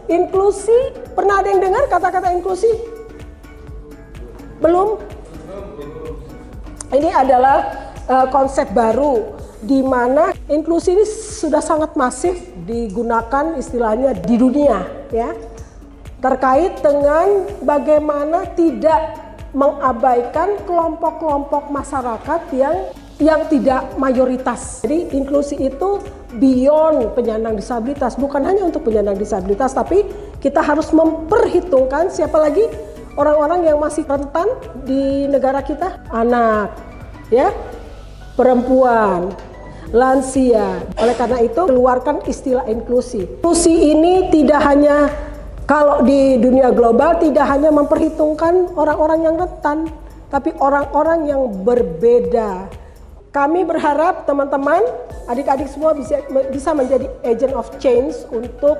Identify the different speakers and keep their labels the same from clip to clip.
Speaker 1: Inklusi, pernah ada yang dengar kata-kata inklusi? Belum? Ini adalah konsep baru di mana inklusi ini sudah sangat masif digunakan istilahnya di dunia, ya. Terkait dengan bagaimana tidak mengabaikan kelompok-kelompok masyarakat yang tidak mayoritas. Jadi inklusi itu beyond penyandang disabilitas, bukan hanya untuk penyandang disabilitas, tapi kita harus memperhitungkan siapa lagi orang-orang yang masih rentan di negara kita, anak, ya, perempuan, lansia. Oleh karena itu keluarkan istilah inklusi. Inklusi ini tidak hanya, kalau di dunia global tidak hanya memperhitungkan orang-orang yang rentan, tapi orang-orang yang berbeda. Kami berharap teman-teman, adik-adik semua bisa menjadi agent of change untuk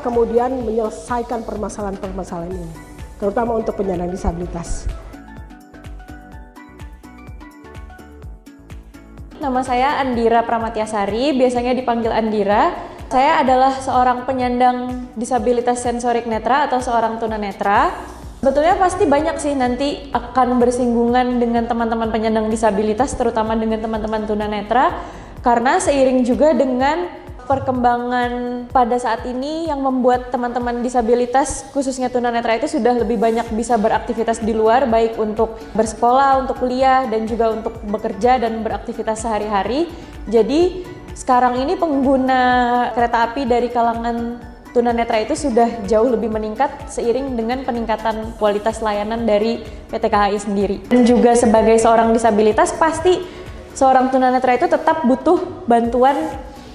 Speaker 1: kemudian menyelesaikan permasalahan-permasalahan ini, terutama untuk penyandang disabilitas.
Speaker 2: Nama saya Andira Pramatyasari, biasanya dipanggil Andira. Saya adalah seorang penyandang disabilitas sensorik netra atau seorang tunanetra. Sebetulnya pasti banyak sih nanti akan bersinggungan dengan teman-teman penyandang disabilitas, terutama dengan teman-teman tunanetra, karena seiring juga dengan perkembangan pada saat ini yang membuat teman-teman disabilitas, khususnya tunanetra itu sudah lebih banyak bisa beraktivitas di luar, baik untuk bersekolah, untuk kuliah, dan juga untuk bekerja dan beraktivitas sehari-hari. Jadi sekarang ini pengguna kereta api dari kalangan tunanetra itu sudah jauh lebih meningkat seiring dengan peningkatan kualitas layanan dari PT KAI sendiri. Dan juga sebagai seorang disabilitas, pasti seorang tunanetra itu tetap butuh bantuan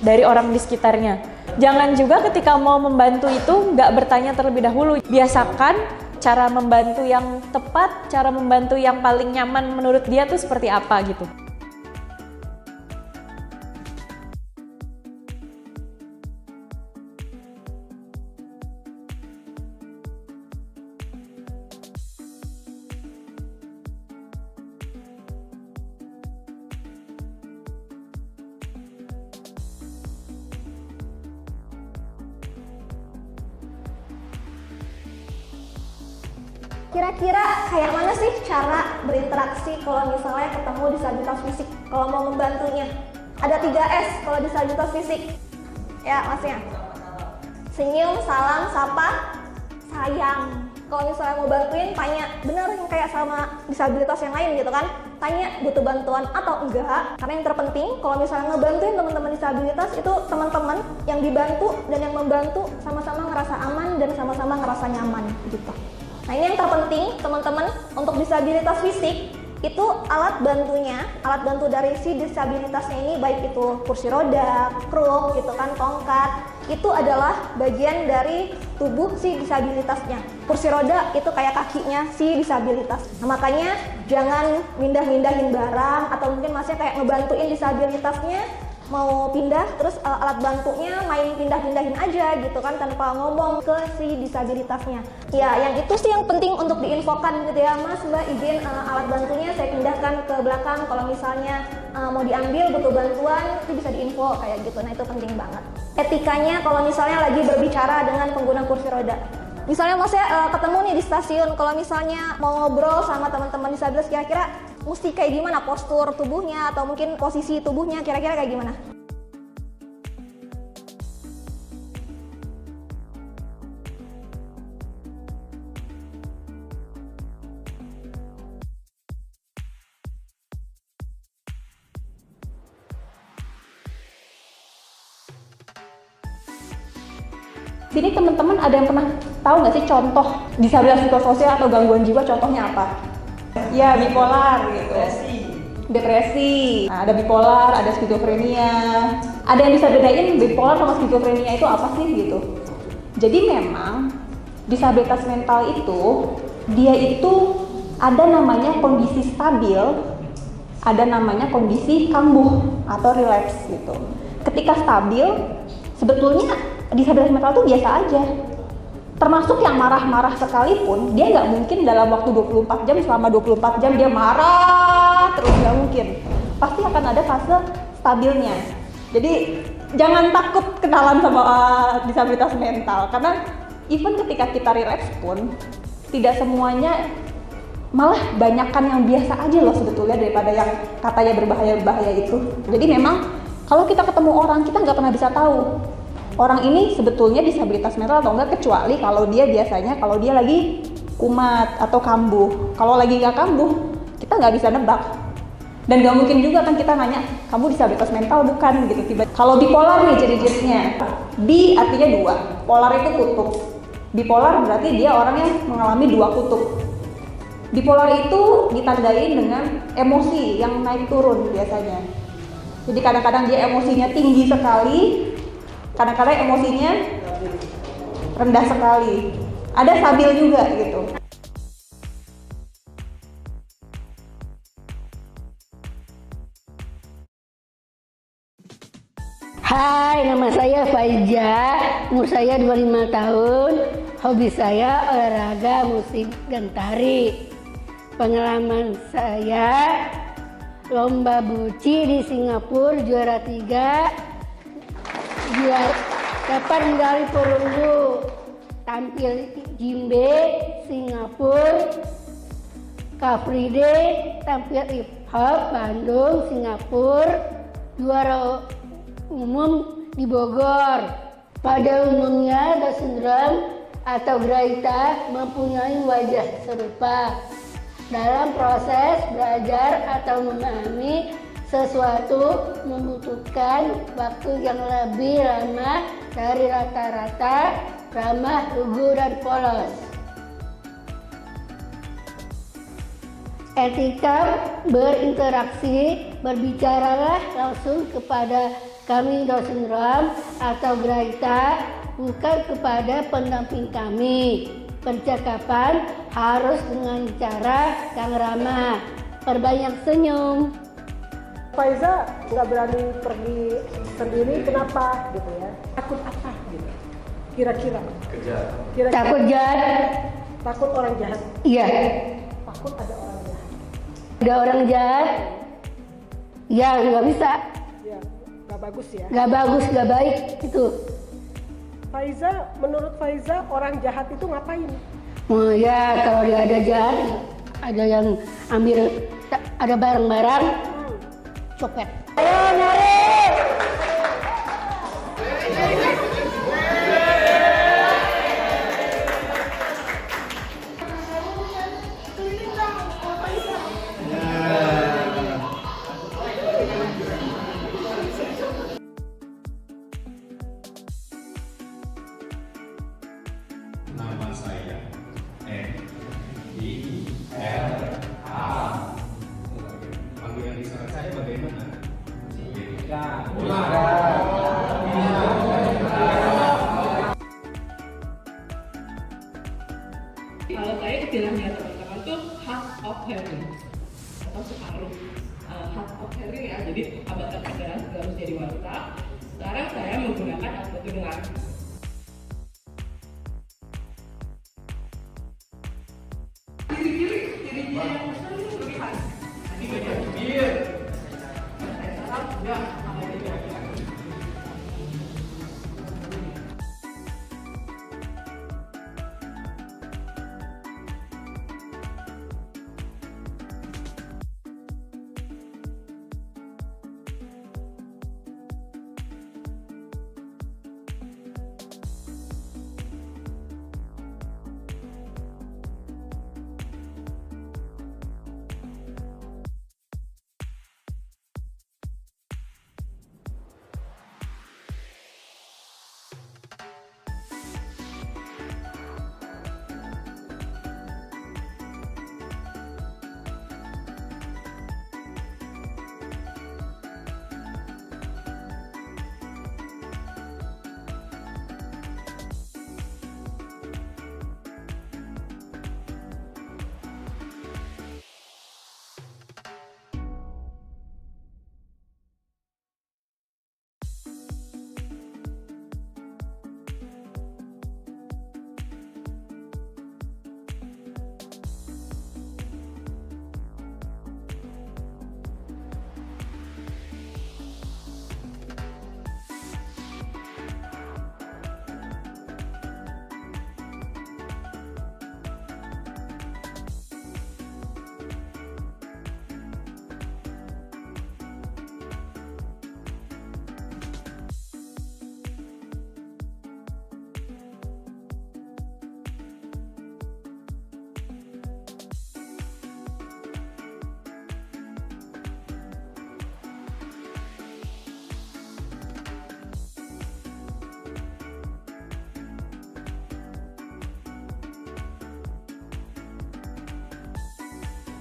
Speaker 2: dari orang di sekitarnya. Jangan juga ketika mau membantu itu nggak bertanya terlebih dahulu. Biasakan cara membantu yang tepat, cara membantu yang paling nyaman menurut dia tuh seperti apa gitu.
Speaker 3: Kira-kira kayak mana sih cara berinteraksi kalau misalnya ketemu disabilitas fisik kalau mau membantunya? Ada 3S kalau disabilitas fisik. Ya, masnya. Senyum, salam, sapa, sayang. Kalau misalnya mau bantuin, tanya, bener yang kayak sama disabilitas yang lain gitu kan? Tanya butuh bantuan atau enggak. Karena yang terpenting kalau misalnya ngebantuin teman-teman disabilitas itu teman-teman yang dibantu dan yang membantu sama-sama ngerasa aman dan sama-sama ngerasa nyaman gitu. Nah, ini yang terpenting teman-teman untuk disabilitas fisik itu alat bantunya, alat bantu dari si disabilitasnya ini, baik itu kursi roda, kruk gitu kan, tongkat, itu adalah bagian dari tubuh si disabilitasnya. Kursi roda itu kayak kakinya si disabilitas. Nah, makanya jangan mindah-mindahin barang atau mungkin masih kayak ngebantuin disabilitasnya mau pindah terus alat bantunya main pindah-pindahin aja gitu kan tanpa ngomong ke si disabilitasnya. Ya, yang itu sih yang penting untuk diinfokan gitu ya, Mas, Mbak, izin alat bantunya saya pindahkan ke belakang, kalau misalnya mau diambil butuh bantuan itu bisa diinfo kayak gitu. Nah, itu penting banget. Etikanya kalau misalnya lagi berbicara dengan pengguna kursi roda. Misalnya Mas ketemu nih di stasiun, kalau misalnya mau ngobrol sama teman-teman disabilitas, kira-kira mesti kayak gimana postur tubuhnya atau mungkin posisi tubuhnya, kira-kira kayak gimana?
Speaker 4: Sini teman-teman ada yang pernah tahu nggak sih contoh disabilitas psikososial atau gangguan jiwa, contohnya apa? Ya, bipolar gitu. Depresi. Nah, ada bipolar, ada skizofrenia. Ada yang bisa bedain bipolar sama skizofrenia itu apa sih gitu. Jadi memang disabilitas mental itu dia itu ada namanya kondisi stabil, ada namanya kondisi kambuh atau relapse gitu. Ketika stabil, sebetulnya disabilitas mental itu biasa aja. Termasuk yang marah-marah sekalipun, dia nggak mungkin dalam waktu 24 jam, selama 24 jam dia marah terus, nggak mungkin. Pasti akan ada fase stabilnya. Jadi jangan takut kenalan sama disabilitas mental, karena even ketika kita relax pun tidak semuanya, malah banyakkan yang biasa aja loh sebetulnya daripada yang katanya berbahaya itu. Jadi memang kalau kita ketemu orang, kita nggak pernah bisa tahu orang ini sebetulnya disabilitas mental atau enggak, kecuali kalau dia biasanya kalau dia lagi kumat atau kambuh. Kalau lagi nggak kambuh, kita nggak bisa nebak. Dan nggak mungkin juga kan kita nanya, kamu disabilitas mental bukan gitu. Kalau bipolar nih ciri-cirinya, bi artinya dua, polar itu kutub. Bipolar berarti dia orang yang mengalami dua kutub. Bipolar itu ditandai dengan emosi yang naik turun biasanya. Jadi kadang-kadang dia emosinya tinggi sekali, kadang-kadang emosinya rendah sekali. Ada stabil juga gitu.
Speaker 5: Hai, nama saya Faiza, umur saya 25 tahun, hobi saya olahraga, musik, dan tari. Pengalaman saya, lomba buci di Singapura, juara 3, dapat medali perunggu, tampil Jimbe, Singapura, Car Free Day, tampil hip hop, Bandung, Singapura, juara umum di Bogor. Pada umumnya Down syndrome atau Graita mempunyai wajah serupa. Dalam proses belajar atau memahami sesuatu membutuhkan waktu yang lebih lama dari rata-rata ramah, lugu, dan polos. Etika berinteraksi, berbicaralah langsung kepada kami Down syndrome atau Graita, bukan kepada pendamping kami. Percakapan harus dengan cara yang ramah. Perbanyak senyum.
Speaker 1: Faiza nggak berani pergi sendiri, kenapa gitu ya? Takut apa gitu? Kira-kira? Kira-kira
Speaker 5: Takut jahat?
Speaker 1: takut orang jahat.
Speaker 5: Iya.
Speaker 1: Takut ada orang jahat.
Speaker 5: Ada orang jahat? Ya, nggak bisa.
Speaker 1: Ya, nggak bagus ya.
Speaker 5: Nggak bagus, nggak baik itu.
Speaker 1: Faiza, menurut Faiza orang jahat itu ngapain?
Speaker 5: Oh ya, kalau dia ada jahat, ada yang ambil, ada barang-barang, copet. Ayo nyari!
Speaker 6: Nama saya N.I.L.A. Panggilan isyarat saya bagaimana?
Speaker 7: Kalau saya istilahnya teman-teman tuh hard of hearing atau separuh hard of hearing ya. Jadi hambatan pendengaran harus jadi wanita. Sekarang saya menggunakan alat pendengar. Ciri-cirinya yang besar itu berlebihan. Ini bagian bibir. Saya saraf juga ada di bagian.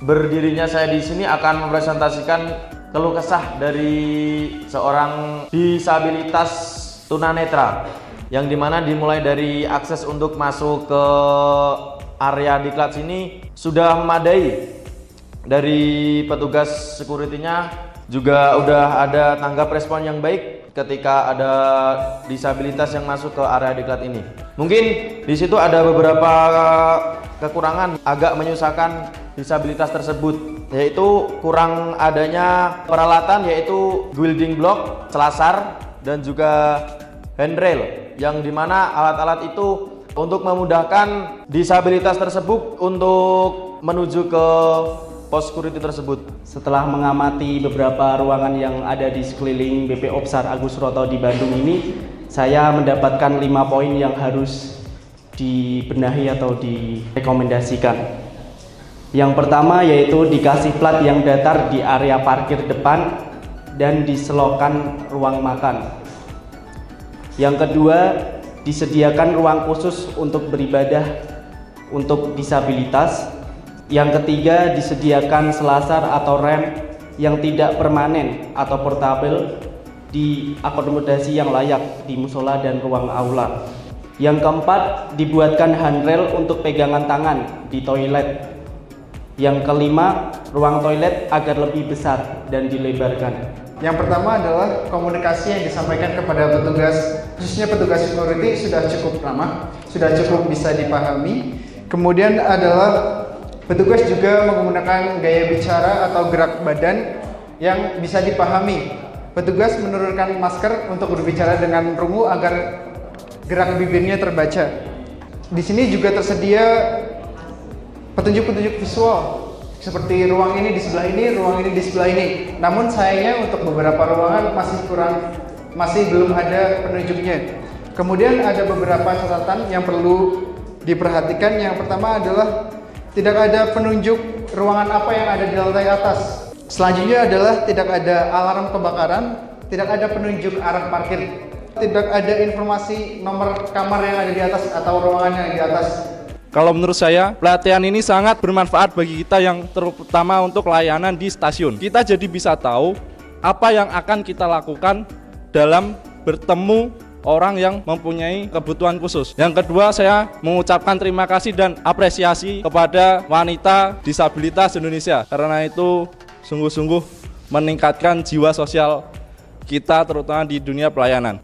Speaker 8: Berdirinya saya di sini akan mempresentasikan keluh kesah dari seorang disabilitas tunanetra, yang dimana dimulai dari akses untuk masuk ke area diklat sini sudah memadai. Dari petugas security-nya juga udah ada tanggap respon yang baik ketika ada disabilitas yang masuk ke area diklat ini. Mungkin di situ ada beberapa kekurangan agak menyusahkan disabilitas tersebut, yaitu kurang adanya peralatan, yaitu building block, selasar, dan juga handrail, yang dimana alat-alat itu untuk memudahkan disabilitas tersebut untuk menuju ke pos security tersebut.
Speaker 9: Setelah mengamati beberapa ruangan yang ada di sekeliling BP Opsar Agus Suroto di Bandung ini, saya mendapatkan 5 poin yang harus dibenahi atau direkomendasikan. Yang pertama yaitu dikasih plat yang datar di area parkir depan dan di selokan ruang makan. Yang kedua, disediakan ruang khusus untuk beribadah untuk disabilitas. Yang ketiga, disediakan selasar atau rem yang tidak permanen atau portable di akomodasi yang layak di musola dan ruang aula. Yang keempat, dibuatkan handrail untuk pegangan tangan di toilet. Yang kelima, ruang toilet agar lebih besar dan dilebarkan.
Speaker 10: Yang pertama adalah komunikasi yang disampaikan kepada petugas, khususnya petugas security, sudah cukup ramah, sudah cukup bisa dipahami. Kemudian adalah petugas juga menggunakan gaya bicara atau gerak badan yang bisa dipahami. Petugas menurunkan masker untuk berbicara dengan rungu agar gerak bibirnya terbaca. Di sini juga tersedia petunjuk-petunjuk visual, seperti ruang ini di sebelah ini, ruang ini di sebelah ini. Namun sayangnya untuk beberapa ruangan masih belum ada penunjuknya. Kemudian ada beberapa catatan yang perlu diperhatikan. Yang pertama adalah tidak ada penunjuk ruangan apa yang ada di lantai atas. Selanjutnya adalah tidak ada alarm kebakaran, tidak ada penunjuk arah parkir, tidak ada informasi nomor kamar yang ada di atas atau ruangan yang di atas.
Speaker 11: Kalau menurut saya, pelatihan ini sangat bermanfaat bagi kita, yang terutama untuk layanan di stasiun. Kita jadi bisa tahu apa yang akan kita lakukan dalam bertemu orang yang mempunyai kebutuhan khusus. Yang kedua, saya mengucapkan terima kasih dan apresiasi kepada wanita disabilitas Indonesia, karena itu sungguh-sungguh meningkatkan jiwa sosial kita terutama di dunia pelayanan.